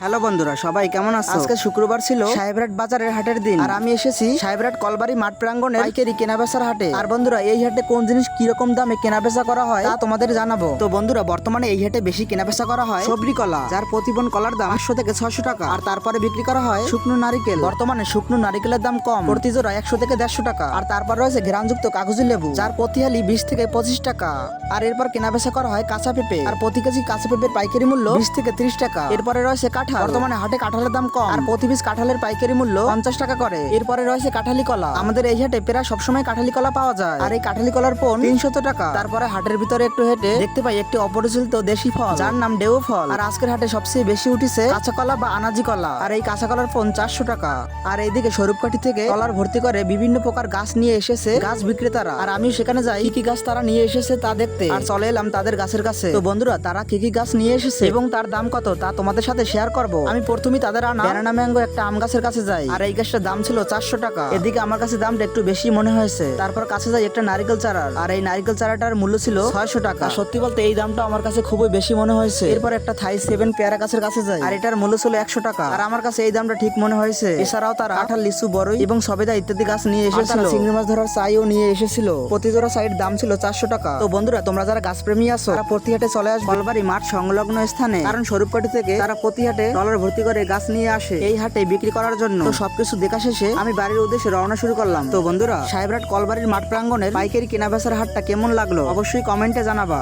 Hello বন্ধুরা, সবাই কেমন আছো? আজকে শুক্রবার ছিল সাহেবরাট বাজারের হাটের দিন, আর আমি এসেছি সাহেবরাট কলবাড়ি মাঠ প্রাঙ্গণে পাইকারি কেনাবেচার হাটে। আর বন্ধুরা, এই হাটে কোন জিনিস কিরকম দামে কেনাবেচা করা হয় তা তোমাদের জানাবো। তো বন্ধুরা, বর্তমানে এই হাটে বেশি কেনাবেচা করা হয় সবরি কলা, যার প্রতি পণ কলার দাম 500 থেকে 600 টাকা। আর তারপরে বিক্রি করা হয় শুকনো নারিকেল। বর্তমানে শুকনো নারিকেলের দাম কম, প্রতি জোড়া 100 থেকে 150 টাকা। আর তারপর রয়েছে ঘ্রাণযুক্ত কাগজি লেবু, যার প্রতি হালি 20 থেকে 25 টাকা। আর এরপর কেনাবেচা করা হয় কাঁচা পেঁপে, আর প্রতি কেজি কাঁচা পেঁপের পাইকারি মূল্য 20 থেকে 30 টাকা। এরপরে রয়েছে কাঁঠাল, বর্তমানে হাটে কাঁঠালের দাম কম, আর প্রতি পিস কাঁঠালের পাইকারি মূল্য 50 টাকা করে। এরপরে রয়েছে কাঁঠালি কলা, আমাদের এই হাটে প্রায় সবসময় কাঁঠালি কলা পাওয়া যায়, আর এই কাঁঠালি কলার পণ 300 টাকা। তারপরে হাটের ভিতরে একটু হেঁটে দেখতে পাই একটি অপরিচিত দেশি ফল, যার নাম ডেউ ফল। আর আজকের হাটে সবচেয়ে বেশি উঠেছে কাঁচা কলা বা আনাজি কলা, আর এই কাঁচা কলার পণ 400 টাকা। আর এইদিকে স্বরূপকাঠি থেকে কলার ভর্তি করে বিভিন্ন প্রকার গাছ নিয়ে এসেছে গাছ বিক্রেতারা, আর আমি সেখানে যাই কি কি গাছ তারা নিয়ে এসেছে তা দেখতে, আর চলে এলাম তাদের গাছের কাছে। তো বন্ধুরা, তারা কি কি গাছ নিয়ে এসেছে এবং তার দাম কত তা তোমাদের সাথে শেয়ার করব। আমি প্রথমেই তাদের আনা ব্যানানা ম্যাঙ্গো একটা আম গাছের কাছে যাই, আর এই গাছটার দাম ছিল 400 টাকা। এদিকে আমার কাছে দামটা একটু বেশি মনে হয়েছে। তারপর কাছে যাই একটা নারিকেল চারার, আর এই নারিকেল চারাটার মূল্য ছিল 600 টাকা। সত্যি বলতে এই দামটা আমার কাছে খুবই বেশি মনে হয়েছে। এরপর একটা থাই 7 পেয়ারা গাছের কাছে যাই, আর এটার মূল্য ছিল 100 টাকা, আর আমার কাছে এই দামটা ঠিক মনে হয়েছে। এছাড়াও তারা কাঁঠাল, লিচু, বড়ই এবং সবেদা ইত্যাদি গাছ নিয়ে এসেছিল। চিংড়ি মাছ ধরার চাইও নিয়ে এসেছিল, প্রতি জোড়া সাইড দাম ছিল 400 টাকা। তো বন্ধুরা, তোমরা যারা গাছ প্রেমী আছো তারা প্রতি হাটে চলে আসবে কলবাড়ি মাঠ সংলগ্ন স্থানে, কারণ স্বরূপকাঠি থেকে তারা প্রতি হাটে ট্রলার ভর্তি করে গাছ নিয়ে আসে এই হাটে বিক্রি করার জন্য। তো সবকিছু দেখা শেষে আমি বাড়ির উদ্দেশ্যে রওনা শুরু করলাম। তো বন্ধুরা, সাহেবরাট কলবাড়ির মাঠ প্রাঙ্গণের পাইকারি কেনাবেচার হাটটা কেমন লাগলো অবশ্যই কমেন্টে জানাবা।